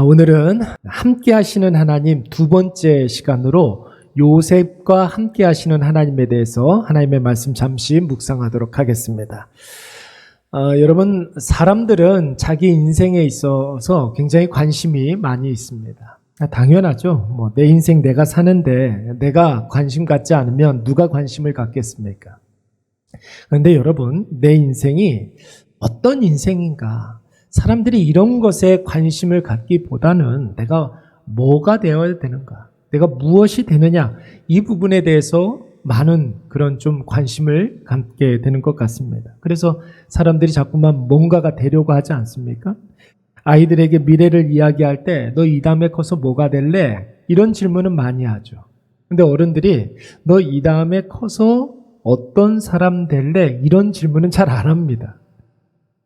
오늘은 함께 하시는 하나님 두 번째 시간으로 요셉과 함께 하시는 하나님에 대해서 하나님의 말씀 잠시 묵상하도록 하겠습니다. 여러분, 사람들은 자기 인생에 있어서 굉장히 관심이 많이 있습니다. 당연하죠. 내 인생 내가 사는데 내가 관심 갖지 않으면 누가 관심을 갖겠습니까? 그런데 여러분, 내 인생이 어떤 인생인가? 사람들이 이런 것에 관심을 갖기보다는 내가 뭐가 되어야 되는가? 내가 무엇이 되느냐? 이 부분에 대해서 많은 그런 좀 관심을 갖게 되는 것 같습니다. 그래서 사람들이 자꾸만 뭔가가 되려고 하지 않습니까? 아이들에게 미래를 이야기할 때 너 이 다음에 커서 뭐가 될래? 이런 질문은 많이 하죠. 근데 어른들이 너 이 다음에 커서 어떤 사람 될래? 이런 질문은 잘 안 합니다.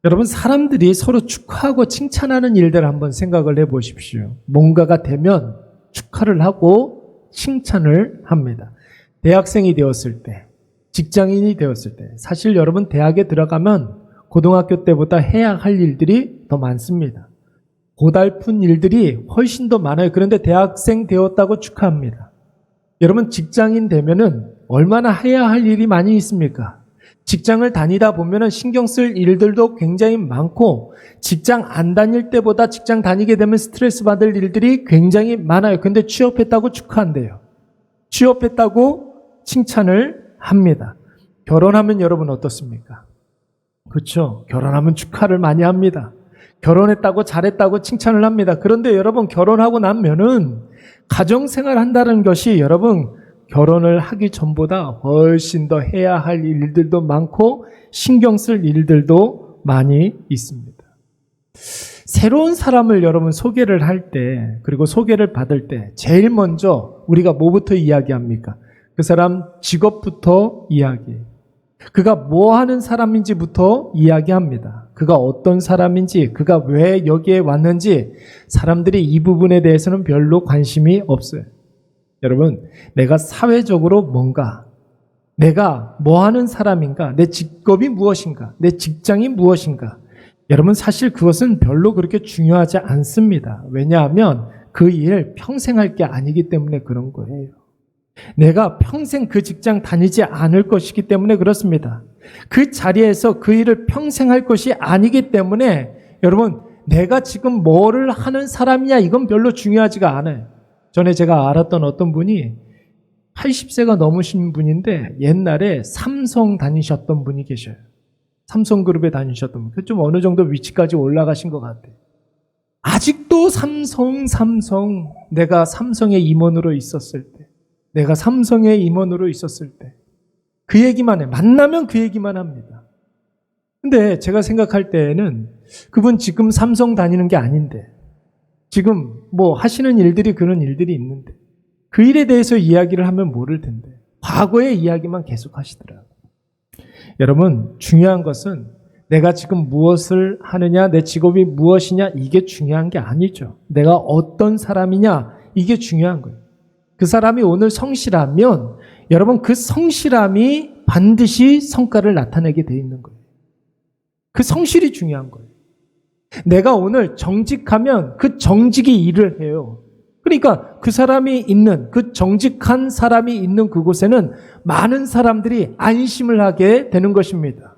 여러분, 사람들이 서로 축하하고 칭찬하는 일들을 한번 생각을 해보십시오. 뭔가가 되면 축하를 하고 칭찬을 합니다. 대학생이 되었을 때, 직장인이 되었을 때, 사실 여러분 대학에 들어가면 고등학교 때보다 해야 할 일들이 더 많습니다. 고달픈 일들이 훨씬 더 많아요. 그런데 대학생 되었다고 축하합니다. 여러분, 직장인 되면은 얼마나 해야 할 일이 많이 있습니까? 직장을 다니다 보면은 신경 쓸 일들도 굉장히 많고, 직장 안 다닐 때보다 직장 다니게 되면 스트레스 받을 일들이 굉장히 많아요. 근데 취업했다고 축하한대요. 취업했다고 칭찬을 합니다. 결혼하면 여러분 어떻습니까? 그렇죠. 결혼하면 축하를 많이 합니다. 결혼했다고 잘했다고 칭찬을 합니다. 그런데 여러분, 결혼하고 나면은 가정생활 한다는 것이 여러분 결혼을 하기 전보다 훨씬 더 해야 할 일들도 많고 신경 쓸 일들도 많이 있습니다. 새로운 사람을 여러분 소개를 할 때, 그리고 소개를 받을 때 제일 먼저 우리가 뭐부터 이야기합니까? 그 사람 직업부터 이야기해요. 그가 뭐 하는 사람인지부터 이야기합니다. 그가 어떤 사람인지, 그가 왜 여기에 왔는지 사람들이 이 부분에 대해서는 별로 관심이 없어요. 여러분, 내가 사회적으로 뭔가, 내가 뭐 하는 사람인가, 내 직업이 무엇인가, 내 직장이 무엇인가, 여러분 사실 그것은 별로 그렇게 중요하지 않습니다. 왜냐하면 그 일 평생 할 게 아니기 때문에 그런 거예요. 내가 평생 그 직장 다니지 않을 것이기 때문에 그렇습니다. 그 자리에서 그 일을 평생 할 것이 아니기 때문에 여러분, 내가 지금 뭐를 하는 사람이냐 이건 별로 중요하지가 않아요. 전에 제가 알았던 어떤 분이 80세가 넘으신 분인데 옛날에 삼성 다니셨던 분이 계셔요. 삼성그룹에 다니셨던 분. 좀 어느 정도 위치까지 올라가신 것 같아요. 아직도 삼성. 내가 삼성의 임원으로 있었을 때, 내가 삼성의 임원으로 있었을 때 그 얘기만 해. 만나면 그 얘기만 합니다. 근데 제가 생각할 때에는 그분 지금 삼성 다니는 게 아닌데, 지금 뭐 하시는 일들이 그런 일들이 있는데 그 일에 대해서 이야기를 하면 모를 텐데 과거의 이야기만 계속 하시더라고요. 여러분, 중요한 것은 내가 지금 무엇을 하느냐, 내 직업이 무엇이냐 이게 중요한 게 아니죠. 내가 어떤 사람이냐 이게 중요한 거예요. 그 사람이 오늘 성실하면 여러분 그 성실함이 반드시 성과를 나타내게 돼 있는 거예요. 그 성실이 중요한 거예요. 내가 오늘 정직하면 그 정직이 일을 해요. 그러니까 그 사람이 있는, 그 정직한 사람이 있는 그곳에는 많은 사람들이 안심을 하게 되는 것입니다.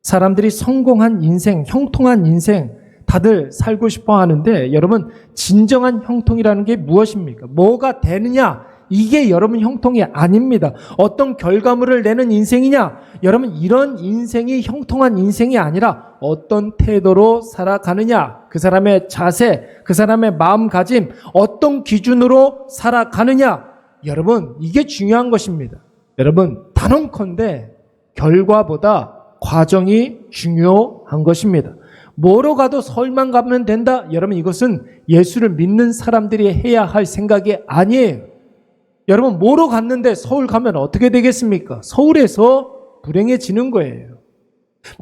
사람들이 성공한 인생, 형통한 인생 다들 살고 싶어 하는데 여러분, 진정한 형통이라는 게 무엇입니까? 뭐가 되느냐? 이게 여러분 형통이 아닙니다. 어떤 결과물을 내는 인생이냐? 여러분, 이런 인생이 형통한 인생이 아니라 어떤 태도로 살아가느냐? 그 사람의 자세, 그 사람의 마음가짐, 어떤 기준으로 살아가느냐? 여러분, 이게 중요한 것입니다. 여러분, 단언컨대 결과보다 과정이 중요한 것입니다. 뭐로 가도 서울만 가면 된다? 여러분, 이것은 예수를 믿는 사람들이 해야 할 생각이 아니에요. 여러분, 뭐로 갔는데 서울 가면 어떻게 되겠습니까? 서울에서 불행해지는 거예요.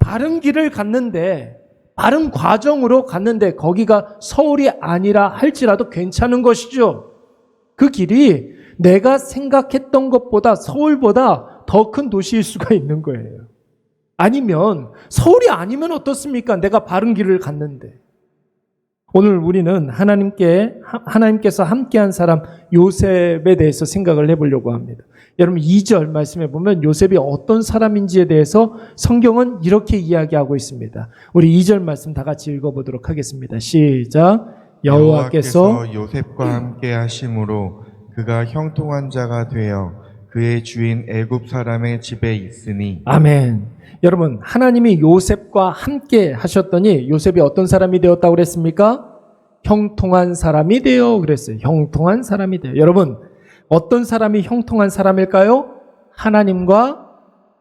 바른 길을 갔는데, 바른 과정으로 갔는데 거기가 서울이 아니라 할지라도 괜찮은 것이죠. 그 길이 내가 생각했던 것보다 서울보다 더 큰 도시일 수가 있는 거예요. 아니면 서울이 아니면 어떻습니까? 내가 바른 길을 갔는데 오늘 우리는 하나님께서 함께한 사람 요셉에 대해서 생각을 해보려고 합니다. 여러분 2절 말씀해 보면 요셉이 어떤 사람인지에 대해서 성경은 이렇게 이야기하고 있습니다. 우리 2절 말씀 다 같이 읽어보도록 하겠습니다. 시작. 여호와께서 요셉과 함께 하심으로 그가 형통한 자가 되어 그의 주인 애굽 사람의 집에 있으니. 아멘. 여러분 하나님이 요셉과 함께 하셨더니 요셉이 어떤 사람이 되었다고 그랬습니까? 형통한 사람이 되어 그랬어요. 형통한 사람이 되어. 여러분 어떤 사람이 형통한 사람일까요? 하나님과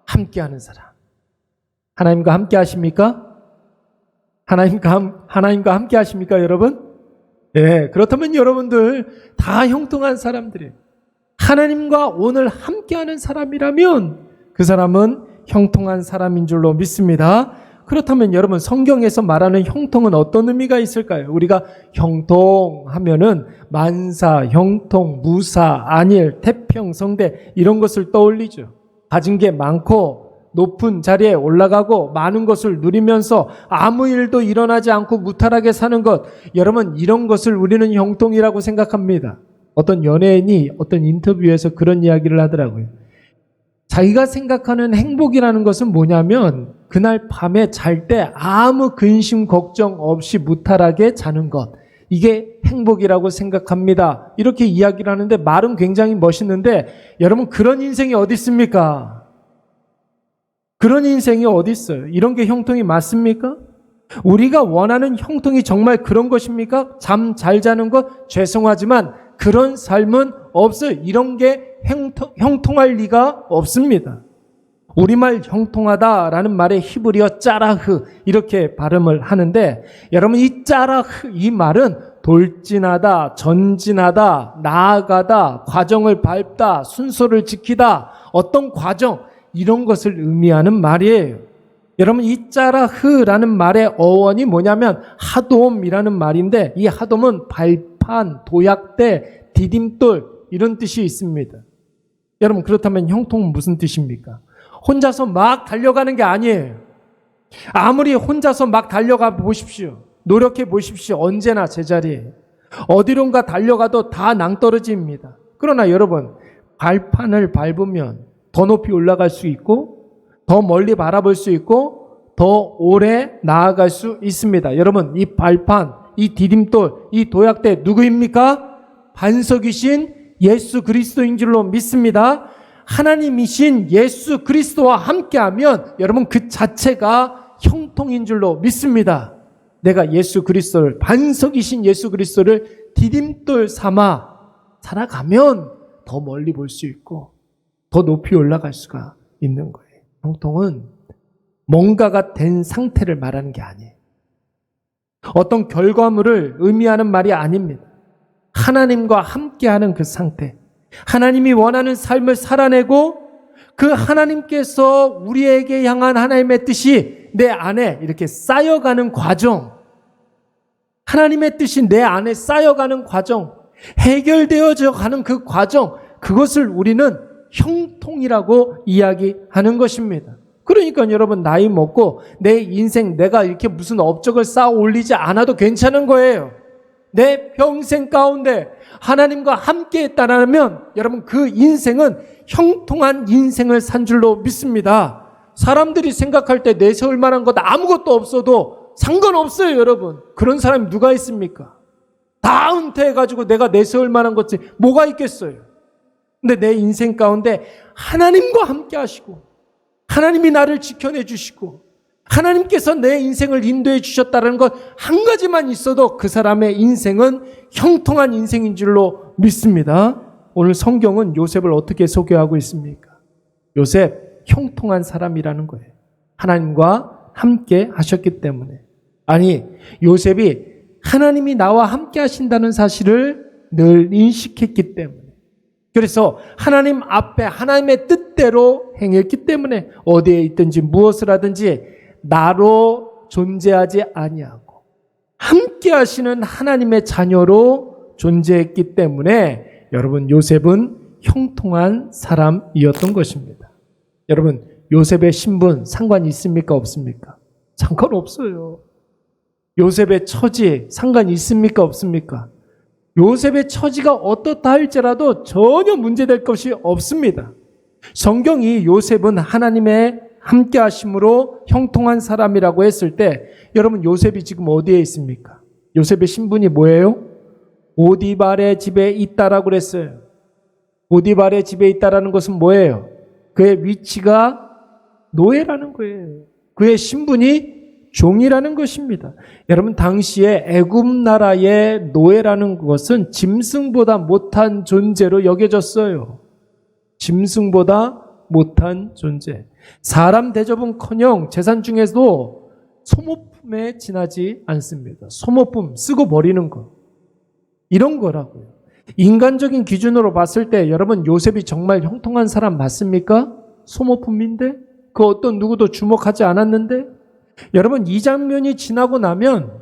함께하는 사람. 하나님과 함께 하십니까? 하나님과 함께 하십니까, 여러분? 예, 그렇다면 여러분들 다 형통한 사람들이에요. 하나님과 오늘 함께하는 사람이라면 그 사람은 형통한 사람인 줄로 믿습니다. 그렇다면 여러분 성경에서 말하는 형통은 어떤 의미가 있을까요? 우리가 형통하면은 만사, 형통, 무사, 안일, 태평, 성대 이런 것을 떠올리죠. 가진 게 많고 높은 자리에 올라가고 많은 것을 누리면서 아무 일도 일어나지 않고 무탈하게 사는 것, 여러분 이런 것을 우리는 형통이라고 생각합니다. 어떤 연예인이 어떤 인터뷰에서 그런 이야기를 하더라고요. 자기가 생각하는 행복이라는 것은 뭐냐면 그날 밤에 잘 때 아무 근심 걱정 없이 무탈하게 자는 것, 이게 행복이라고 생각합니다. 이렇게 이야기를 하는데 말은 굉장히 멋있는데 여러분 그런 인생이 어디 있습니까? 그런 인생이 어디 있어요? 이런 게 형통이 맞습니까? 우리가 원하는 형통이 정말 그런 것입니까? 잠 잘 자는 것? 죄송하지만 그런 삶은 없어요. 이런 게 형통할 리가 없습니다. 우리말 형통하다라는 말의 히브리어 짜라흐 이렇게 발음을 하는데 여러분 이 짜라흐 이 말은 돌진하다, 전진하다, 나아가다, 과정을 밟다, 순서를 지키다, 어떤 과정 이런 것을 의미하는 말이에요. 여러분 이 짜라흐라는 말의 어원이 뭐냐면 하돔이라는 말인데 이 하돔은 발판, 도약대, 디딤돌 이런 뜻이 있습니다. 여러분 그렇다면 형통은 무슨 뜻입니까? 혼자서 막 달려가는 게 아니에요. 아무리 혼자서 막 달려가 보십시오. 노력해 보십시오. 언제나 제자리에. 어디론가 달려가도 다 낭떠러집니다. 그러나 여러분 발판을 밟으면 더 높이 올라갈 수 있고 더 멀리 바라볼 수 있고 더 오래 나아갈 수 있습니다. 여러분 이 발판, 이 디딤돌, 이 도약대 누구입니까? 반석이신 예수 그리스도인 줄로 믿습니다. 하나님이신 예수 그리스도와 함께하면 여러분 그 자체가 형통인 줄로 믿습니다. 내가 예수 그리스도를 반석이신 예수 그리스도를 디딤돌 삼아 살아가면 더 멀리 볼 수 있고 더 높이 올라갈 수가 있는 거예요. 형통은 뭔가가 된 상태를 말하는 게 아니에요. 어떤 결과물을 의미하는 말이 아닙니다. 하나님과 함께하는 그 상태, 하나님이 원하는 삶을 살아내고 그 하나님께서 우리에게 향한 하나님의 뜻이 내 안에 이렇게 쌓여가는 과정, 하나님의 뜻이 내 안에 쌓여가는 과정, 해결되어져 가는 그 과정, 그것을 우리는 형통이라고 이야기하는 것입니다. 그러니까 여러분 나이 먹고 내 인생 내가 이렇게 무슨 업적을 쌓아 올리지 않아도 괜찮은 거예요. 내 평생 가운데 하나님과 함께 했다면 여러분 그 인생은 형통한 인생을 산 줄로 믿습니다. 사람들이 생각할 때 내세울 만한 것 아무것도 없어도 상관없어요. 여러분 그런 사람이 누가 있습니까? 다 은퇴해가지고 내가 내세울 만한 것이 뭐가 있겠어요? 근데 내 인생 가운데 하나님과 함께 하시고 하나님이 나를 지켜내 주시고 하나님께서 내 인생을 인도해 주셨다는 것 한 가지만 있어도 그 사람의 인생은 형통한 인생인 줄로 믿습니다. 오늘 성경은 요셉을 어떻게 소개하고 있습니까? 요셉 형통한 사람이라는 거예요. 하나님과 함께 하셨기 때문에. 아니 요셉이 하나님이 나와 함께 하신다는 사실을 늘 인식했기 때문에. 그래서 하나님 앞에 하나님의 뜻대로 행했기 때문에 어디에 있든지 무엇을 하든지 나로 존재하지 아니하고 함께 하시는 하나님의 자녀로 존재했기 때문에 여러분 요셉은 형통한 사람이었던 것입니다. 여러분 요셉의 신분 상관이 있습니까? 없습니까? 상관없어요. 요셉의 처지 상관이 있습니까? 없습니까? 요셉의 처지가 어떻다 할지라도 전혀 문제될 것이 없습니다. 성경이 요셉은 하나님의 함께 하심으로 형통한 사람이라고 했을 때 여러분 요셉이 지금 어디에 있습니까? 요셉의 신분이 뭐예요? 보디발의 집에 있다라고 그랬어요. 보디발의 집에 있다라는 것은 뭐예요? 그의 위치가 노예라는 거예요. 그의 신분이 종이라는 것입니다. 여러분 당시에 애굽 나라의 노예라는 것은 짐승보다 못한 존재로 여겨졌어요. 짐승보다 못한 존재. 사람 대접은커녕 재산 중에서도 소모품에 지나지 않습니다. 소모품 쓰고 버리는 거. 이런 거라고요. 인간적인 기준으로 봤을 때 여러분 요셉이 정말 형통한 사람 맞습니까? 소모품인데? 그 어떤 누구도 주목하지 않았는데? 여러분 이 장면이 지나고 나면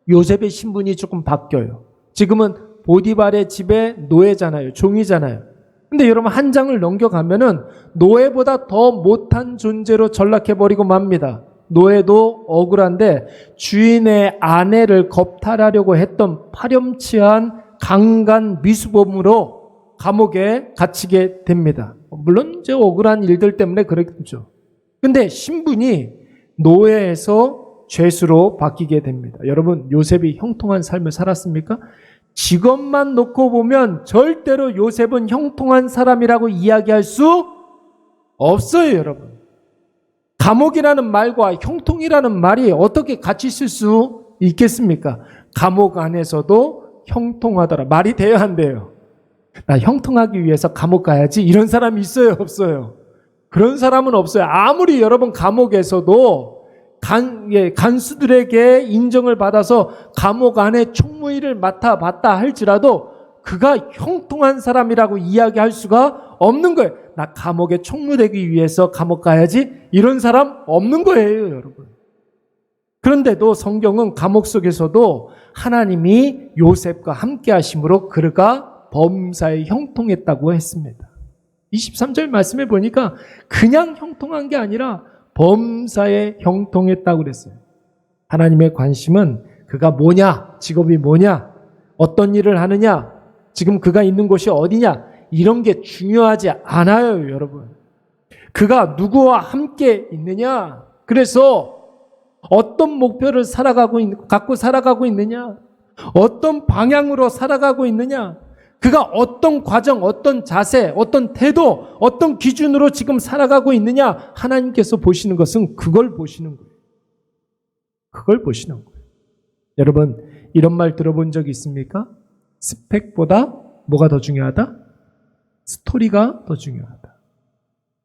요셉의 신분이 조금 바뀌어요. 지금은 보디발의 집의 노예잖아요. 종이잖아요. 근데 여러분 한 장을 넘겨가면은 노예보다 더 못한 존재로 전락해버리고 맙니다. 노예도 억울한데 주인의 아내를 겁탈하려고 했던 파렴치한 강간 미수범으로 감옥에 갇히게 됩니다. 물론 이제 억울한 일들 때문에 그랬죠. 근데 신분이 노예에서 죄수로 바뀌게 됩니다. 여러분 요셉이 형통한 삶을 살았습니까? 직업만 놓고 보면 절대로 요셉은 형통한 사람이라고 이야기할 수 없어요, 여러분. 감옥이라는 말과 형통이라는 말이 어떻게 같이 쓸 수 있겠습니까? 감옥 안에서도 형통하더라. 말이 돼야 한대요. 나 형통하기 위해서 감옥 가야지. 이런 사람이 있어요, 없어요? 그런 사람은 없어요. 아무리 여러분 감옥에서도 간수들에게 인정을 받아서 감옥 안에 총무일을 맡아봤다 할지라도 그가 형통한 사람이라고 이야기할 수가 없는 거예요. 나 감옥에 총무되기 위해서 감옥 가야지. 이런 사람 없는 거예요, 여러분. 그런데도 성경은 감옥 속에서도 하나님이 요셉과 함께 하심으로 그가 범사에 형통했다고 했습니다. 23절 말씀에 보니까 그냥 형통한 게 아니라 범사에 형통했다고 그랬어요. 하나님의 관심은 그가 뭐냐, 직업이 뭐냐, 어떤 일을 하느냐, 지금 그가 있는 곳이 어디냐, 이런 게 중요하지 않아요, 여러분. 그가 누구와 함께 있느냐, 그래서 어떤 목표를 갖고 살아가고 있느냐, 어떤 방향으로 살아가고 있느냐, 그가 어떤 과정, 어떤 자세, 어떤 태도, 어떤 기준으로 지금 살아가고 있느냐, 하나님께서 보시는 것은 그걸 보시는 거예요. 그걸 보시는 거예요. 여러분, 이런 말 들어본 적 있습니까? 스펙보다 뭐가 더 중요하다? 스토리가 더 중요하다.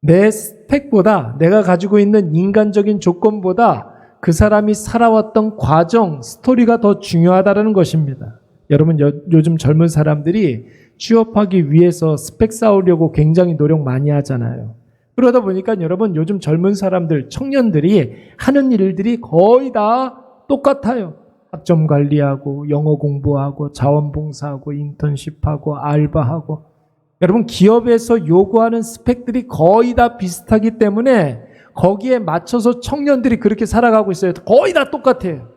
내 스펙보다, 내가 가지고 있는 인간적인 조건보다 그 사람이 살아왔던 과정, 스토리가 더 중요하다는 것입니다. 여러분 요즘 젊은 사람들이 취업하기 위해서 스펙 쌓으려고 굉장히 노력 많이 하잖아요. 그러다 보니까 여러분 요즘 젊은 사람들, 청년들이 하는 일들이 거의 다 똑같아요. 학점 관리하고 영어 공부하고 자원봉사하고 인턴십하고 알바하고. 여러분 기업에서 요구하는 스펙들이 거의 다 비슷하기 때문에 거기에 맞춰서 청년들이 그렇게 살아가고 있어요. 거의 다 똑같아요.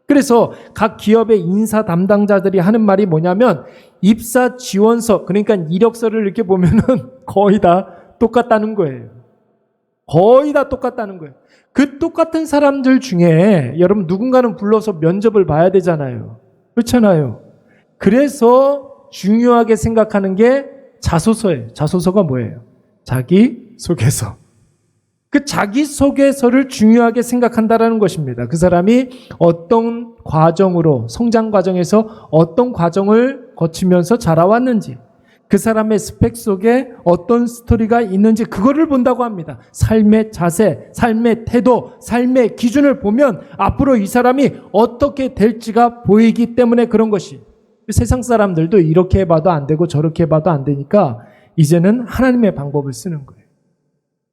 그래서 각 기업의 인사 담당자들이 하는 말이 뭐냐면 입사 지원서, 그러니까 이력서를 이렇게 보면은 거의 다 똑같다는 거예요. 거의 다 똑같다는 거예요. 그 똑같은 사람들 중에 여러분 누군가는 불러서 면접을 봐야 되잖아요. 그렇잖아요. 그래서 중요하게 생각하는 게 자소서예요. 자소서가 뭐예요? 자기소개서. 그 자기소개서를 중요하게 생각한다라는 것입니다. 그 사람이 어떤 과정으로, 성장 과정에서 어떤 과정을 거치면서 자라왔는지, 그 사람의 스펙 속에 어떤 스토리가 있는지 그거를 본다고 합니다. 삶의 자세, 삶의 태도, 삶의 기준을 보면 앞으로 이 사람이 어떻게 될지가 보이기 때문에 그런 것이. 세상 사람들도 이렇게 해봐도 안 되고 저렇게 해봐도 안 되니까 이제는 하나님의 방법을 쓰는 거예요.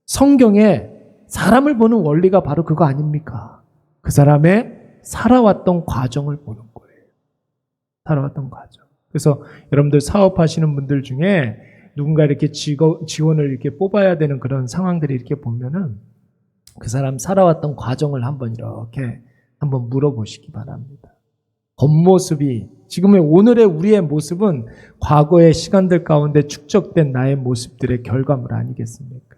성경에 사람을 보는 원리가 바로 그거 아닙니까? 그 사람의 살아왔던 과정을 보는 거예요. 살아왔던 과정. 그래서 여러분들 사업하시는 분들 중에 누군가 이렇게 지원을 이렇게 뽑아야 되는 그런 상황들이 이렇게 보면은 그 사람 살아왔던 과정을 한번 이렇게 한번 물어보시기 바랍니다. 겉모습이 지금의 오늘의 우리의 모습은 과거의 시간들 가운데 축적된 나의 모습들의 결과물 아니겠습니까?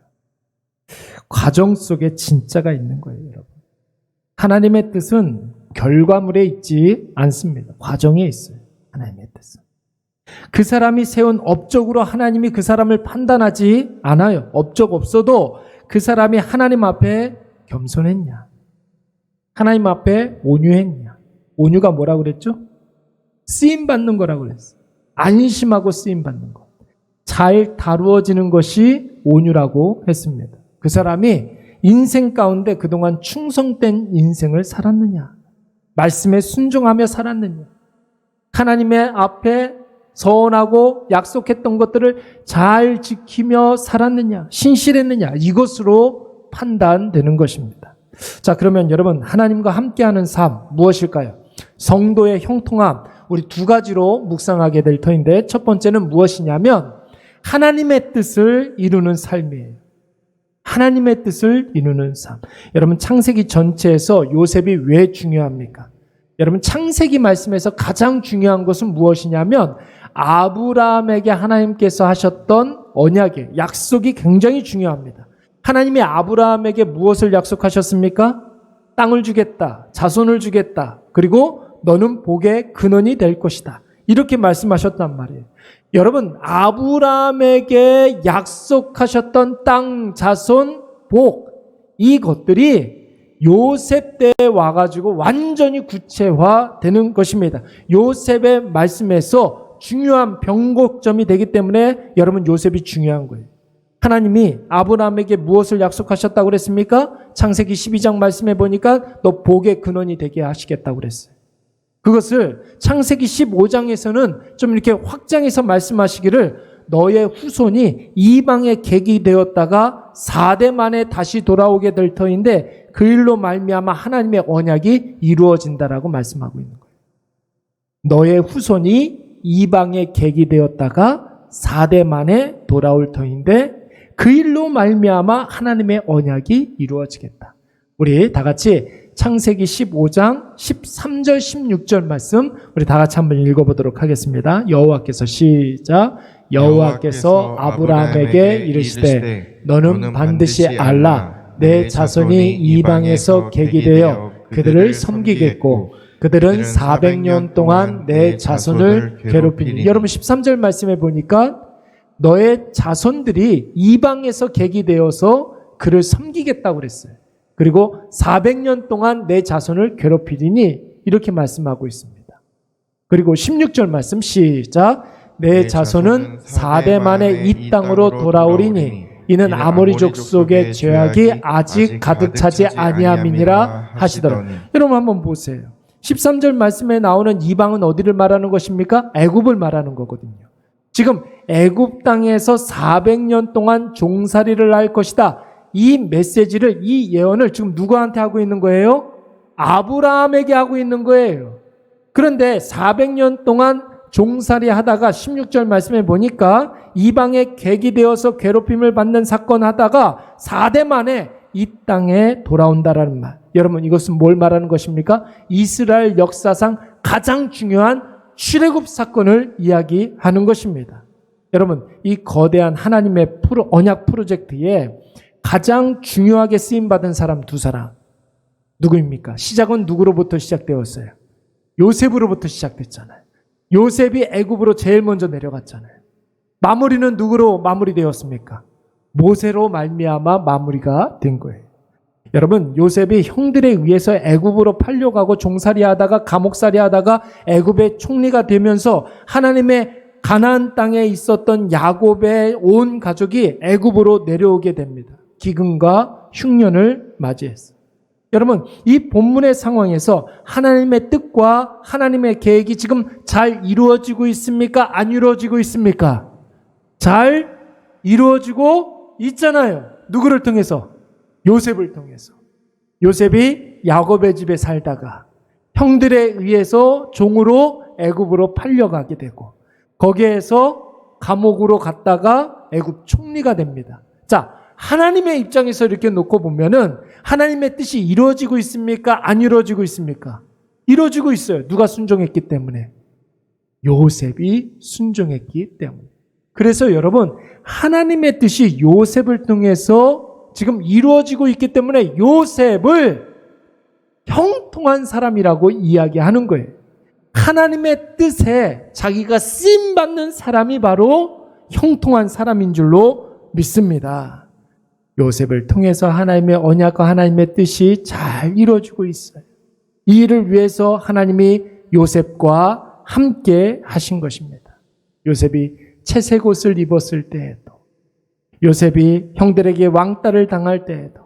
과정 속에 진짜가 있는 거예요, 여러분. 하나님의 뜻은 결과물에 있지 않습니다. 과정에 있어요. 하나님의 뜻은. 그 사람이 세운 업적으로 하나님이 그 사람을 판단하지 않아요. 업적 없어도 그 사람이 하나님 앞에 겸손했냐? 하나님 앞에 온유했냐? 온유가 뭐라고 그랬죠? 쓰임받는 거라고 그랬어요. 안심하고 쓰임받는 것. 잘 다루어지는 것이 온유라고 했습니다. 그 사람이 인생 가운데 그동안 충성된 인생을 살았느냐? 말씀에 순종하며 살았느냐? 하나님의 앞에 서원하고 약속했던 것들을 잘 지키며 살았느냐? 신실했느냐? 이것으로 판단되는 것입니다. 자, 그러면 여러분, 하나님과 함께하는 삶 무엇일까요? 성도의 형통함, 우리 두 가지로 묵상하게 될 터인데, 첫 번째는 무엇이냐면 하나님의 뜻을 이루는 삶이에요. 하나님의 뜻을 이루는 삶. 여러분, 창세기 전체에서 요셉이 왜 중요합니까? 여러분, 창세기 말씀에서 가장 중요한 것은 무엇이냐면 아브라함에게 하나님께서 하셨던 언약의 약속이 굉장히 중요합니다. 하나님이 아브라함에게 무엇을 약속하셨습니까? 땅을 주겠다, 자손을 주겠다, 그리고 너는 복의 근원이 될 것이다. 이렇게 말씀하셨단 말이에요. 여러분, 아브라함에게 약속하셨던 땅, 자손, 복, 이것들이 요셉 때에 와가지고 완전히 구체화되는 것입니다. 요셉의 말씀에서 중요한 변곡점이 되기 때문에 여러분, 요셉이 중요한 거예요. 하나님이 아브라함에게 무엇을 약속하셨다고 그랬습니까? 창세기 12장 말씀해 보니까 너 복의 근원이 되게 하시겠다고 그랬어요. 그것을 창세기 15장에서는 좀 이렇게 확장해서 말씀하시기를 너의 후손이 이방의 객이 되었다가 4대 만에 다시 돌아오게 될 터인데 그 일로 말미암아 하나님의 언약이 이루어진다라고 말씀하고 있는 거예요. 너의 후손이 이방의 객이 되었다가 4대 만에 돌아올 터인데 그 일로 말미암아 하나님의 언약이 이루어지겠다. 우리 다 같이 창세기 15장 13절 16절 말씀 우리 다 같이 한번 읽어보도록 하겠습니다. 여호와께서 시작. 여호와께서 아브라함에게 이르시되 너는 반드시 알라 내 자손이 이방에서 객이 되어 그들을 섬기겠고 그들은 400년 동안 내 자손을 괴롭히니. 여러분 13절 말씀해 보니까 너의 자손들이 이방에서 객이 되어서 그를 섬기겠다고 그랬어요. 그리고 400년 동안 내 자손을 괴롭히리니 이렇게 말씀하고 있습니다. 그리고 16절 말씀 시작. 내 자손은 4대 만에 이 땅으로 돌아오리니 이는 아모리 족속의 죄악이 아직 가득 차지 아니함이니라 하시더라. 여러분 한번 보세요. 13절 말씀에 나오는 이방은 어디를 말하는 것입니까? 애굽을 말하는 거거든요. 지금 애굽 땅에서 400년 동안 종살이를 할 것이다. 이 메시지를, 이 예언을 지금 누구한테 하고 있는 거예요? 아브라함에게 하고 있는 거예요. 그런데 400년 동안 종살이 하다가 16절 말씀에 보니까 이방의 객이 되어서 괴롭힘을 받는 사건 하다가 4대 만에 이 땅에 돌아온다라는 말. 여러분 이것은 뭘 말하는 것입니까? 이스라엘 역사상 가장 중요한 출애굽 사건을 이야기하는 것입니다. 여러분 이 거대한 하나님의 언약 프로젝트에 가장 중요하게 쓰임받은 사람 두 사람 누구입니까? 시작은 누구로부터 시작되었어요? 요셉으로부터 시작됐잖아요. 요셉이 애굽으로 제일 먼저 내려갔잖아요. 마무리는 누구로 마무리되었습니까? 모세로 말미암아 마무리가 된 거예요. 여러분 요셉이 형들에 의해서 애굽으로 팔려가고 종살이하다가 감옥살이하다가 애굽의 총리가 되면서 하나님의 가나안 땅에 있었던 야곱의 온 가족이 애굽으로 내려오게 됩니다. 기근과 흉년을 맞이했어요. 여러분 이 본문의 상황에서 하나님의 뜻과 하나님의 계획이 지금 잘 이루어지고 있습니까? 안 이루어지고 있습니까? 잘 이루어지고 있잖아요. 누구를 통해서? 요셉을 통해서. 요셉이 야곱의 집에 살다가 형들에 의해서 종으로 애굽으로 팔려가게 되고 거기에서 감옥으로 갔다가 애굽 총리가 됩니다. 자, 하나님의 입장에서 이렇게 놓고 보면은 하나님의 뜻이 이루어지고 있습니까? 안 이루어지고 있습니까? 이루어지고 있어요. 누가 순종했기 때문에? 요셉이 순종했기 때문에. 그래서 여러분, 하나님의 뜻이 요셉을 통해서 지금 이루어지고 있기 때문에 요셉을 형통한 사람이라고 이야기하는 거예요. 하나님의 뜻에 자기가 쓰임받는 사람이 바로 형통한 사람인 줄로 믿습니다. 요셉을 통해서 하나님의 언약과 하나님의 뜻이 잘 이루어지고 있어요. 이 일을 위해서 하나님이 요셉과 함께 하신 것입니다. 요셉이 채색 옷을 입었을 때에도, 요셉이 형들에게 왕따를 당할 때에도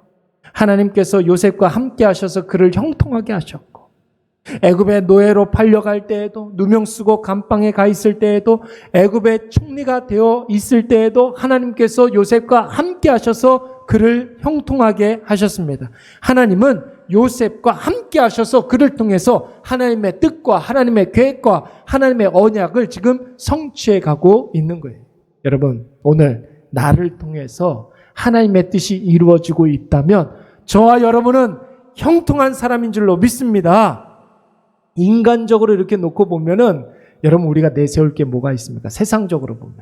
하나님께서 요셉과 함께 하셔서 그를 형통하게 하셨고, 애굽의 노예로 팔려갈 때에도, 누명 쓰고 감방에 가 있을 때에도, 애굽의 총리가 되어 있을 때에도 하나님께서 요셉과 함께 하셔서 그를 형통하게 하셨습니다. 하나님은 요셉과 함께 하셔서 그를 통해서 하나님의 뜻과 하나님의 계획과 하나님의 언약을 지금 성취해 가고 있는 거예요. 여러분, 오늘 나를 통해서 하나님의 뜻이 이루어지고 있다면 저와 여러분은 형통한 사람인 줄로 믿습니다. 인간적으로 이렇게 놓고 보면은 여러분, 우리가 내세울 게 뭐가 있습니까? 세상적으로 보면.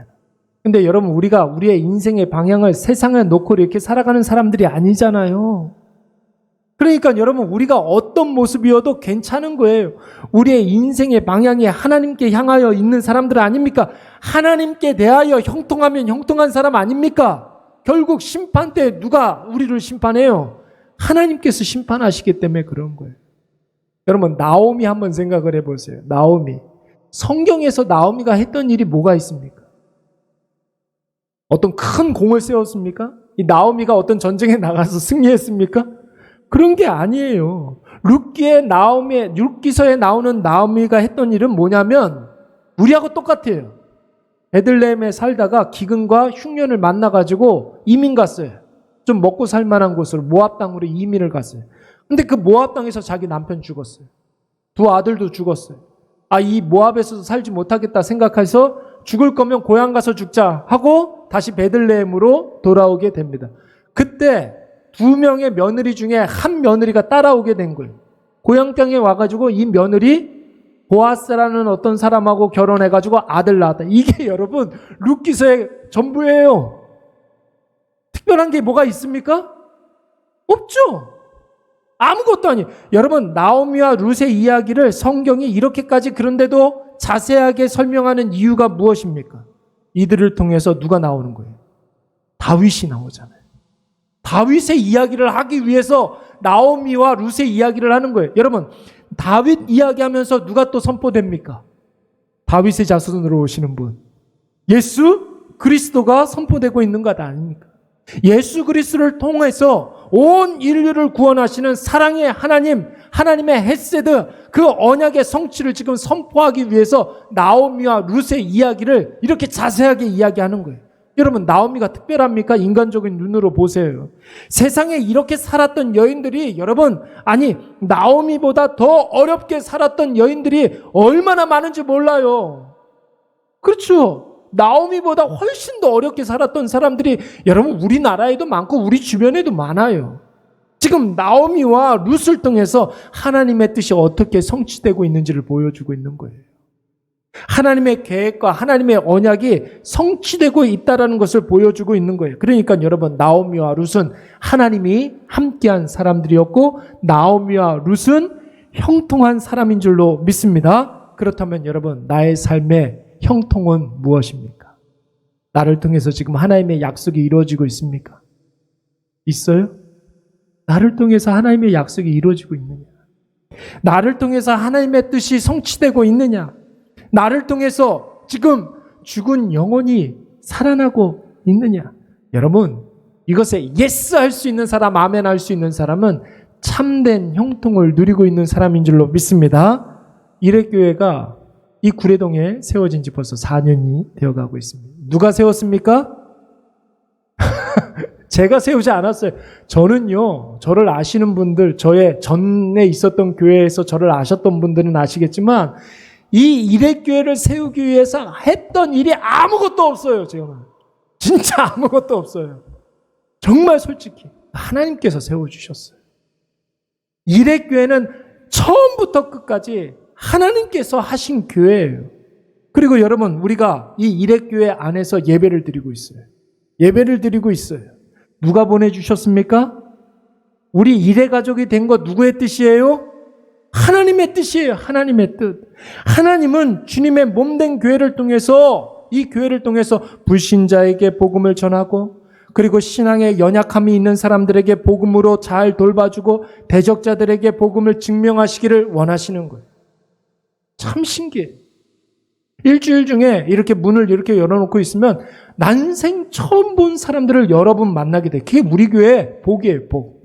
근데 여러분, 우리가 우리의 인생의 방향을 세상에 놓고 이렇게 살아가는 사람들이 아니잖아요. 그러니까 여러분, 우리가 어떤 모습이어도 괜찮은 거예요. 우리의 인생의 방향이 하나님께 향하여 있는 사람들 아닙니까? 하나님께 대하여 형통하면 형통한 사람 아닙니까? 결국 심판 때 누가 우리를 심판해요? 하나님께서 심판하시기 때문에 그런 거예요. 여러분, 나오미 한번 생각을 해보세요. 나오미. 성경에서 나오미가 했던 일이 뭐가 있습니까? 어떤 큰 공을 세웠습니까? 이 나오미가 어떤 전쟁에 나가서 승리했습니까? 그런 게 아니에요. 룻기서에 나오는 나오미가 했던 일은 뭐냐면 우리하고 똑같아요. 베들레헴에 살다가 기근과 흉년을 만나가지고 이민 갔어요. 좀 먹고 살 만한 곳으로 모압 땅으로 이민을 갔어요. 근데 그 모압 땅에서 자기 남편 죽었어요. 두 아들도 죽었어요. 이 모압에서도 살지 못하겠다 생각해서 죽을 거면 고향 가서 죽자 하고 다시 베들레헴으로 돌아오게 됩니다. 그때 두 명의 며느리 중에 한 며느리가 따라오게 된 거예요. 고향 땅에 와가지고 이 며느리 보아스라는 어떤 사람하고 결혼해가지고 아들 낳았다. 이게 여러분 룻기서의 전부예요. 특별한 게 뭐가 있습니까? 없죠. 아무것도 아니에요. 여러분, 나오미와 룻의 이야기를 성경이 이렇게까지 그런데도 자세하게 설명하는 이유가 무엇입니까? 이들을 통해서 누가 나오는 거예요? 다윗이 나오잖아요. 다윗의 이야기를 하기 위해서 나오미와 룻의 이야기를 하는 거예요. 여러분, 다윗 이야기하면서 누가 또 선포됩니까? 다윗의 자손으로 오시는 분. 예수 그리스도가 선포되고 있는 것 아닙니까? 예수 그리스도를 통해서 온 인류를 구원하시는 사랑의 하나님, 하나님의 헤세드, 그 언약의 성취를 지금 선포하기 위해서 나오미와 룻의 이야기를 이렇게 자세하게 이야기하는 거예요. 여러분, 나오미가 특별합니까? 인간적인 눈으로 보세요. 세상에 이렇게 살았던 여인들이, 여러분, 나오미보다 더 어렵게 살았던 여인들이 얼마나 많은지 몰라요. 그렇죠. 나오미보다 훨씬 더 어렵게 살았던 사람들이 여러분 우리나라에도 많고 우리 주변에도 많아요. 지금 나오미와 룻을 통해서 하나님의 뜻이 어떻게 성취되고 있는지를 보여주고 있는 거예요. 하나님의 계획과 하나님의 언약이 성취되고 있다는 것을 보여주고 있는 거예요. 그러니까 여러분, 나오미와 룻은 하나님이 함께한 사람들이었고 나오미와 룻은 형통한 사람인 줄로 믿습니다. 그렇다면 여러분, 나의 삶의 형통은 무엇입니까? 나를 통해서 지금 하나님의 약속이 이루어지고 있습니까? 있어요? 나를 통해서 하나님의 약속이 이루어지고 있느냐? 나를 통해서 하나님의 뜻이 성취되고 있느냐? 나를 통해서 지금 죽은 영혼이 살아나고 있느냐? 여러분, 이것에 예스 할 수 있는 사람, 아멘 할 수 있는 사람은 참된 형통을 누리고 있는 사람인 줄로 믿습니다. 이레교회가 이 구례동에 세워진 지 벌써 4년이 되어가고 있습니다. 누가 세웠습니까? 제가 세우지 않았어요. 저는요, 저를 아시는 분들, 저의 전에 있었던 교회에서 저를 아셨던 분들은 아시겠지만 이 이레교회를 세우기 위해서 했던 일이 아무것도 없어요. 제가 진짜 아무것도 없어요. 정말 솔직히 하나님께서 세워주셨어요. 이레교회는 처음부터 끝까지 하나님께서 하신 교회예요. 그리고 여러분, 우리가 이 이레교회 안에서 예배를 드리고 있어요. 예배를 드리고 있어요. 누가 보내주셨습니까? 우리 이레 가족이 된 거 누구의 뜻이에요? 하나님의 뜻이에요. 하나님의 뜻. 하나님은 주님의 몸된 교회를 통해서, 이 교회를 통해서 불신자에게 복음을 전하고, 그리고 신앙에 연약함이 있는 사람들에게 복음으로 잘 돌봐주고 대적자들에게 복음을 증명하시기를 원하시는 거예요. 참 신기해요. 일주일 중에 이렇게 문을 이렇게 열어놓고 있으면 난생 처음 본 사람들을 여러분 만나게 돼. 그게 우리 교회 복이에요, 복.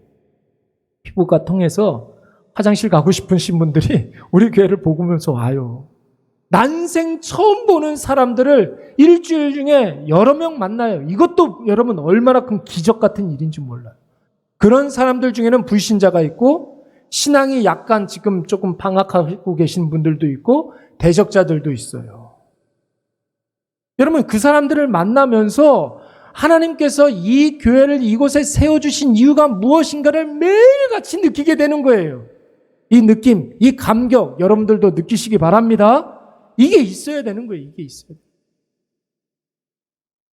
피부과 통해서 화장실 가고 싶으신 분들이 우리 교회를 보면서 와요. 난생 처음 보는 사람들을 일주일 중에 여러 명 만나요. 이것도 여러분 얼마나 큰 기적 같은 일인지 몰라요. 그런 사람들 중에는 불신자가 있고 신앙이 약간 지금 조금 방학하고 계신 분들도 있고 대적자들도 있어요. 여러분 그 사람들을 만나면서 하나님께서 이 교회를 이곳에 세워주신 이유가 무엇인가를 매일같이 느끼게 되는 거예요. 이 느낌, 이 감격 여러분들도 느끼시기 바랍니다. 이게 있어야 되는 거예요. 이게 있어야 돼요.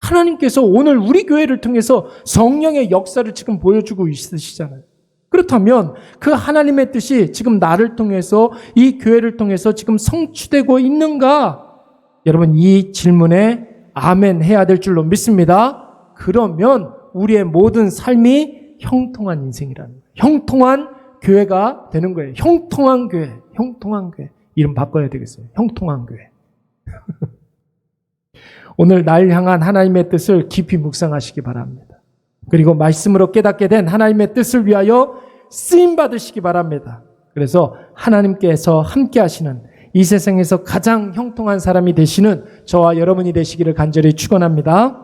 하나님께서 오늘 우리 교회를 통해서 성령의 역사를 지금 보여주고 있으시잖아요. 그렇다면 그 하나님의 뜻이 지금 나를 통해서 이 교회를 통해서 지금 성취되고 있는가? 여러분 이 질문에 아멘 해야 될 줄로 믿습니다. 그러면 우리의 모든 삶이 형통한 인생이라는 거예요. 형통한 교회가 되는 거예요. 형통한 교회, 형통한 교회. 이름 바꿔야 되겠어요. 형통한 교회. 오늘 날 향한 하나님의 뜻을 깊이 묵상하시기 바랍니다. 그리고 말씀으로 깨닫게 된 하나님의 뜻을 위하여 쓰임 받으시기 바랍니다. 그래서 하나님께서 함께 하시는 이 세상에서 가장 형통한 사람이 되시는 저와 여러분이 되시기를 간절히 축원합니다.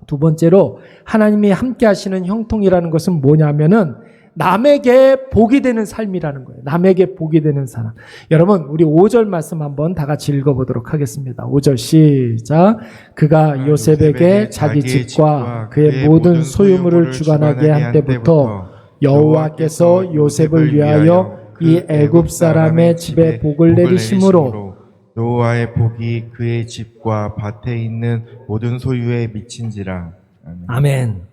두 번째로 하나님이 함께 하시는 형통이라는 것은 뭐냐면은 남에게 복이 되는 삶이라는 거예요. 남에게 복이 되는 사람. 여러분 우리 5절 말씀 한번 다 같이 읽어보도록 하겠습니다. 5절 시작. 그가 요셉에게 자기 집과 그의 모든 소유물을 주관하게 한 때부터 여호와께서 요셉을 위하여 이 애굽 사람의 집에 복을 내리심으로 여호와의 복이 그의 집과 밭에 있는 모든 소유에 미친지라. 아멘.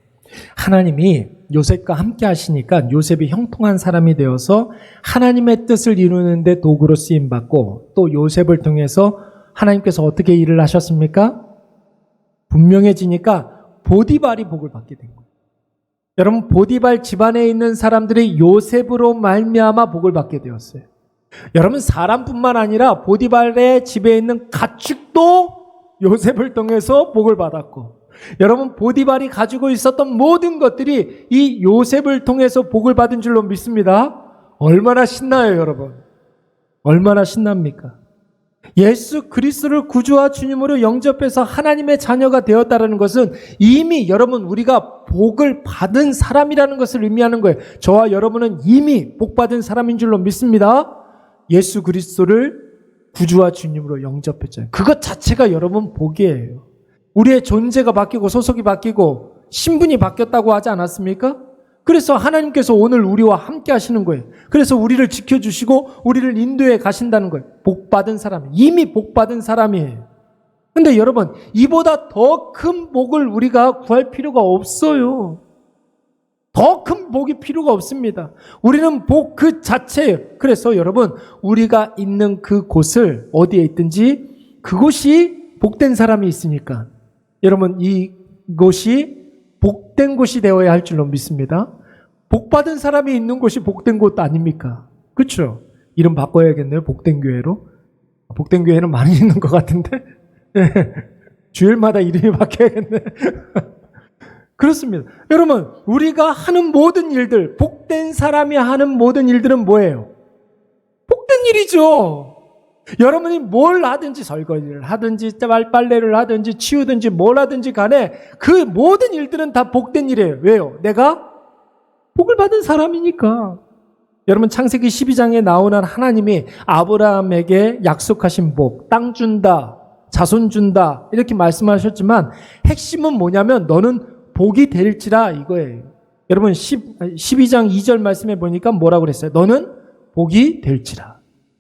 하나님이 요셉과 함께 하시니까 요셉이 형통한 사람이 되어서 하나님의 뜻을 이루는데 도구로 쓰임받고 또 요셉을 통해서 하나님께서 어떻게 일을 하셨습니까? 분명해지니까 보디발이 복을 받게 된 거예요. 여러분 보디발 집안에 있는 사람들이 요셉으로 말미암아 복을 받게 되었어요. 여러분 사람뿐만 아니라 보디발의 집에 있는 가축도 요셉을 통해서 복을 받았고 여러분 보디발이 가지고 있었던 모든 것들이 이 요셉을 통해서 복을 받은 줄로 믿습니다. 얼마나 신나요 여러분. 얼마나 신납니까? 예수 그리스도를 구주와 주님으로 영접해서 하나님의 자녀가 되었다는 것은 이미 여러분 우리가 복을 받은 사람이라는 것을 의미하는 거예요. 저와 여러분은 이미 복 받은 사람인 줄로 믿습니다. 예수 그리스도를 구주와 주님으로 영접했잖아요. 그것 자체가 여러분 복이에요. 우리의 존재가 바뀌고 소속이 바뀌고 신분이 바뀌었다고 하지 않았습니까? 그래서 하나님께서 오늘 우리와 함께 하시는 거예요. 그래서 우리를 지켜주시고 우리를 인도해 가신다는 거예요. 복받은 사람, 이미 복받은 사람이에요. 근데 여러분 이보다 더 큰 복을 우리가 구할 필요가 없어요. 더 큰 복이 필요가 없습니다. 우리는 복 그 자체예요. 그래서 여러분 우리가 있는 그 곳을 어디에 있든지 그곳이 복된 사람이 있으니까 여러분 이곳이 복된 곳이 되어야 할 줄로 믿습니다. 복받은 사람이 있는 곳이 복된 곳 아닙니까? 그렇죠? 이름 바꿔야겠네요. 복된 교회로. 복된 교회는 많이 있는 것 같은데 주일마다 이름이 바뀌어야겠네. 그렇습니다. 여러분 우리가 하는 모든 일들 복된 사람이 하는 모든 일들은 뭐예요? 복된 일이죠. 여러분이 뭘 하든지 설거지를 하든지 빨래를 하든지 치우든지 뭘 하든지 간에 그 모든 일들은 다 복된 일이에요. 왜요? 내가 복을 받은 사람이니까. 여러분 창세기 12장에 나오는 하나님이 아브라함에게 약속하신 복, 땅 준다, 자손 준다 이렇게 말씀하셨지만 핵심은 뭐냐면 너는 복이 될지라 이거예요. 여러분 12장 2절 말씀에 보니까 뭐라고 그랬어요? 너는 복이 될지라.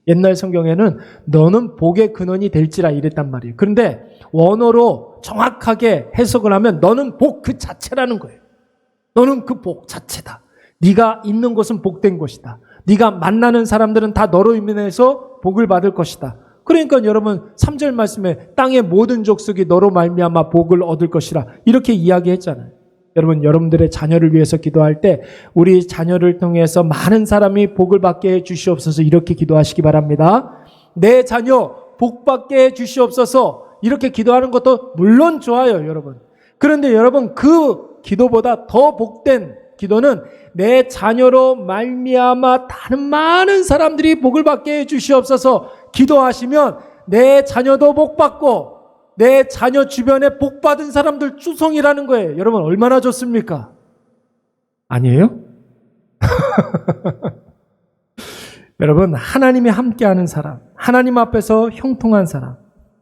옛날 성경에는 너는 복의 근원이 될지라 이랬단 말이에요. 그런데 원어로 정확하게 해석을 하면 너는 복 그 자체라는 거예요. 너는 그 복 자체다. 네가 있는 곳은 복된 곳이다. 네가 만나는 사람들은 다 너로 인해서 복을 받을 것이다. 그러니까 여러분 3절 말씀에 땅의 모든 족속이 너로 말미암아 복을 얻을 것이라 이렇게 이야기했잖아요. 여러분, 여러분들의 자녀를 위해서 기도할 때 우리 자녀를 통해서 많은 사람이 복을 받게 해 주시옵소서 이렇게 기도하시기 바랍니다. 내 자녀 복 받게 해 주시옵소서 이렇게 기도하는 것도 물론 좋아요, 여러분. 그런데 여러분 그 기도보다 더 복된 기도는 내 자녀로 말미암아 다른 많은 사람들이 복을 받게 해 주시옵소서 기도하시면 내 자녀도 복 받고 내 자녀 주변에 복 받은 사람들 추성이라는 거예요. 여러분 얼마나 좋습니까? 아니에요? 여러분 하나님이 함께하는 사람, 하나님 앞에서 형통한 사람,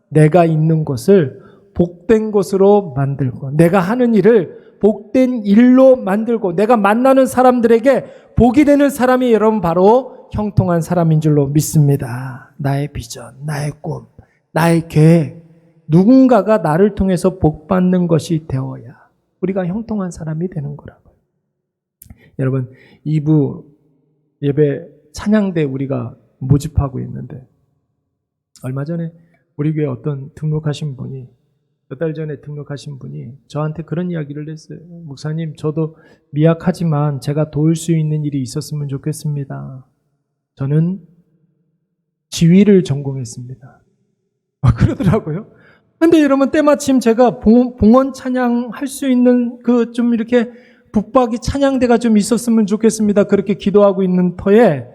내가 있는 곳을 복된 곳으로 만들고 내가 하는 일을 복된 일로 만들고 내가 만나는 사람들에게 복이 되는 사람이 여러분 바로 형통한 사람인 줄로 믿습니다. 나의 비전, 나의 꿈, 나의 계획, 누군가가 나를 통해서 복 받는 것이 되어야 우리가 형통한 사람이 되는 거라고요. 여러분 2부 예배 찬양대 우리가 모집하고 있는데 얼마 전에 우리 교회 어떤 등록하신 분이 몇 달 전에 등록하신 분이 저한테 그런 이야기를 했어요. 목사님, 저도 미약하지만 제가 도울 수 있는 일이 있었으면 좋겠습니다. 저는 지휘를 전공했습니다. 그러더라고요. 근데 여러분 때마침 제가 봉헌 찬양 할 수 있는 그 좀 이렇게 북박이 찬양대가 좀 있었으면 좋겠습니다. 그렇게 기도하고 있는 터에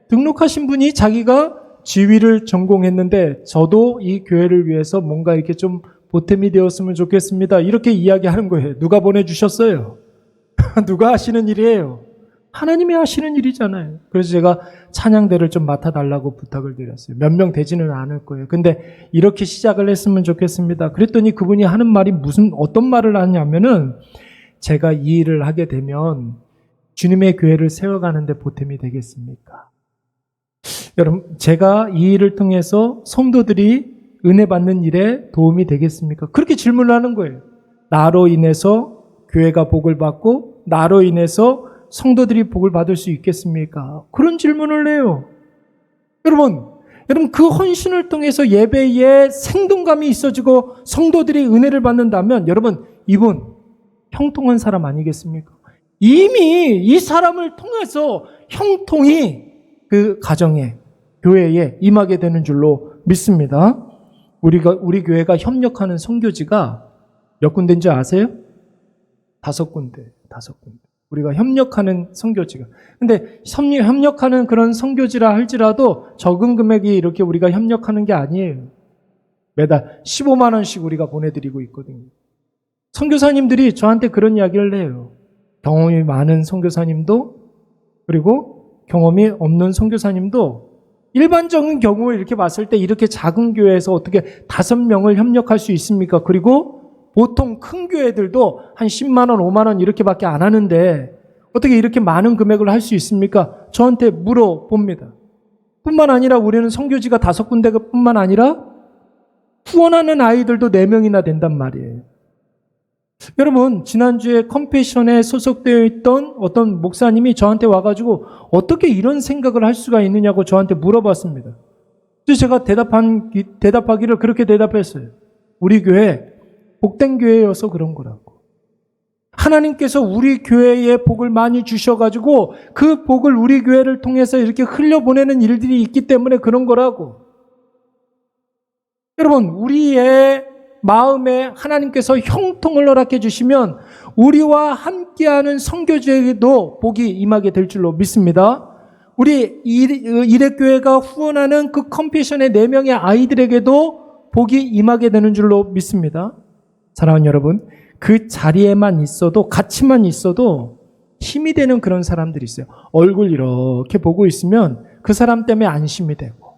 등록하신 분이 자기가 지휘를 전공했는데 저도 이 교회를 위해서 뭔가 이렇게 좀 보탬이 되었으면 좋겠습니다. 이렇게 이야기하는 거예요. 누가 보내주셨어요? 누가 하시는 일이에요? 하나님이 하시는 일이잖아요. 그래서 제가 찬양대를 좀 맡아달라고 부탁을 드렸어요. 몇 명 되지는 않을 거예요. 근데 이렇게 시작을 했으면 좋겠습니다. 그랬더니 그분이 하는 말이 어떤 말을 하냐면은 제가 이 일을 하게 되면 주님의 교회를 세워가는데 보탬이 되겠습니까? 여러분, 제가 이 일을 통해서 성도들이 은혜 받는 일에 도움이 되겠습니까? 그렇게 질문을 하는 거예요. 나로 인해서 교회가 복을 받고 나로 인해서 성도들이 복을 받을 수 있겠습니까? 그런 질문을 해요. 여러분 그 헌신을 통해서 예배에 생동감이 있어지고 성도들이 은혜를 받는다면 여러분 이분 형통한 사람 아니겠습니까? 이미 이 사람을 통해서 형통이 그 가정에 교회에 임하게 되는 줄로 믿습니다. 우리 교회가 협력하는 선교지가 몇 군데인지 아세요? 5군데. 우리가 협력하는 선교지가. 근데 협력하는 그런 선교지라 할지라도 적은 금액이 이렇게 우리가 협력하는 게 아니에요. 매달 15만 원씩 우리가 보내드리고 있거든요. 선교사님들이 저한테 그런 이야기를 해요. 경험이 많은 선교사님도 그리고 경험이 없는 선교사님도 일반적인 경우에 이렇게 봤을 때 이렇게 작은 교회에서 어떻게 5명을 협력할 수 있습니까? 그리고 보통 큰 교회들도 한 10만 원, 5만 원 이렇게밖에 안 하는데 어떻게 이렇게 많은 금액을 할 수 있습니까? 저한테 물어봅니다. 뿐만 아니라 우리는 선교지가 5군데가 뿐만 아니라 후원하는 아이들도 4명이나 된단 말이에요. 여러분 지난주에 컴패션에 소속되어 있던 어떤 목사님이 저한테 와가지고 어떻게 이런 생각을 할 수가 있느냐고 저한테 물어봤습니다. 그래서 제가 대답하기를 그렇게 대답했어요. 우리 교회 복된 교회여서 그런 거라고. 하나님께서 우리 교회에 복을 많이 주셔가지고 그 복을 우리 교회를 통해서 이렇게 흘려보내는 일들이 있기 때문에 그런 거라고. 여러분 우리의 마음에 하나님께서 형통을 허락해 주시면 우리와 함께하는 선교지에도 복이 임하게 될 줄로 믿습니다. 우리 이레교회가 후원하는 그 컴패션의 4명의 아이들에게도 복이 임하게 되는 줄로 믿습니다. 사랑하는 여러분, 그 자리에만 있어도 같이만 있어도 힘이 되는 그런 사람들이 있어요. 얼굴 이렇게 보고 있으면 그 사람 때문에 안심이 되고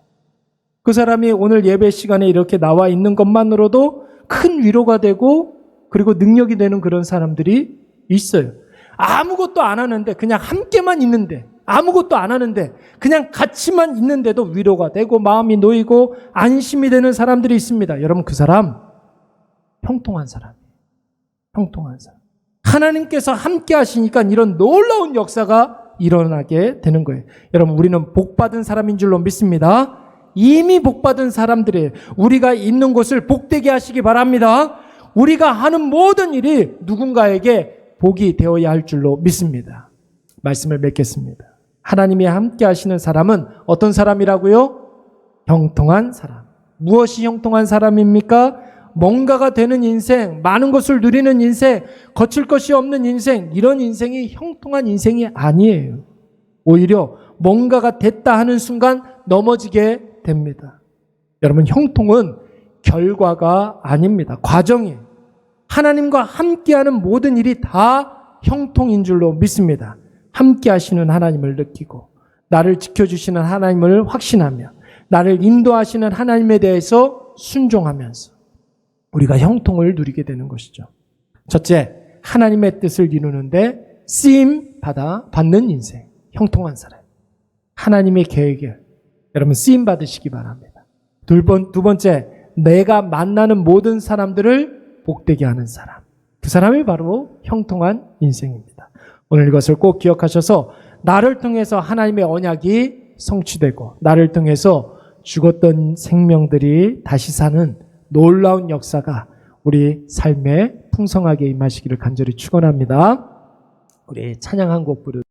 그 사람이 오늘 예배 시간에 이렇게 나와 있는 것만으로도 큰 위로가 되고 그리고 능력이 되는 그런 사람들이 있어요. 아무것도 안 하는데, 그냥 함께만 있는데, 아무것도 안 하는데, 그냥 같이만 있는데도 위로가 되고 마음이 놓이고 안심이 되는 사람들이 있습니다. 여러분, 그 사람 형통한 사람이에요. 형통한 사람. 하나님께서 함께 하시니까 이런 놀라운 역사가 일어나게 되는 거예요. 여러분, 우리는 복받은 사람인 줄로 믿습니다. 이미 복받은 사람들이에요. 우리가 있는 곳을 복되게 하시기 바랍니다. 우리가 하는 모든 일이 누군가에게 복이 되어야 할 줄로 믿습니다. 말씀을 맺겠습니다. 하나님이 함께 하시는 사람은 어떤 사람이라고요? 형통한 사람. 무엇이 형통한 사람입니까? 뭔가가 되는 인생, 많은 것을 누리는 인생, 거칠 것이 없는 인생, 이런 인생이 형통한 인생이 아니에요. 오히려 뭔가가 됐다 하는 순간 넘어지게 됩니다. 여러분, 형통은 결과가 아닙니다. 과정이에요. 하나님과 함께하는 모든 일이 다 형통인 줄로 믿습니다. 함께 하시는 하나님을 느끼고 나를 지켜주시는 하나님을 확신하며 나를 인도하시는 하나님에 대해서 순종하면서 우리가 형통을 누리게 되는 것이죠. 첫째, 하나님의 뜻을 이루는데 쓰임 받는 인생, 형통한 사람. 하나님의 계획에 여러분 쓰임 받으시기 바랍니다. 두 번째, 내가 만나는 모든 사람들을 복되게 하는 사람. 그 사람이 바로 형통한 인생입니다. 오늘 이것을 꼭 기억하셔서 나를 통해서 하나님의 언약이 성취되고 나를 통해서 죽었던 생명들이 다시 사는 놀라운 역사가 우리 삶에 풍성하게 임하시기를 간절히 축원합니다. 우리 찬양 한 곡 부르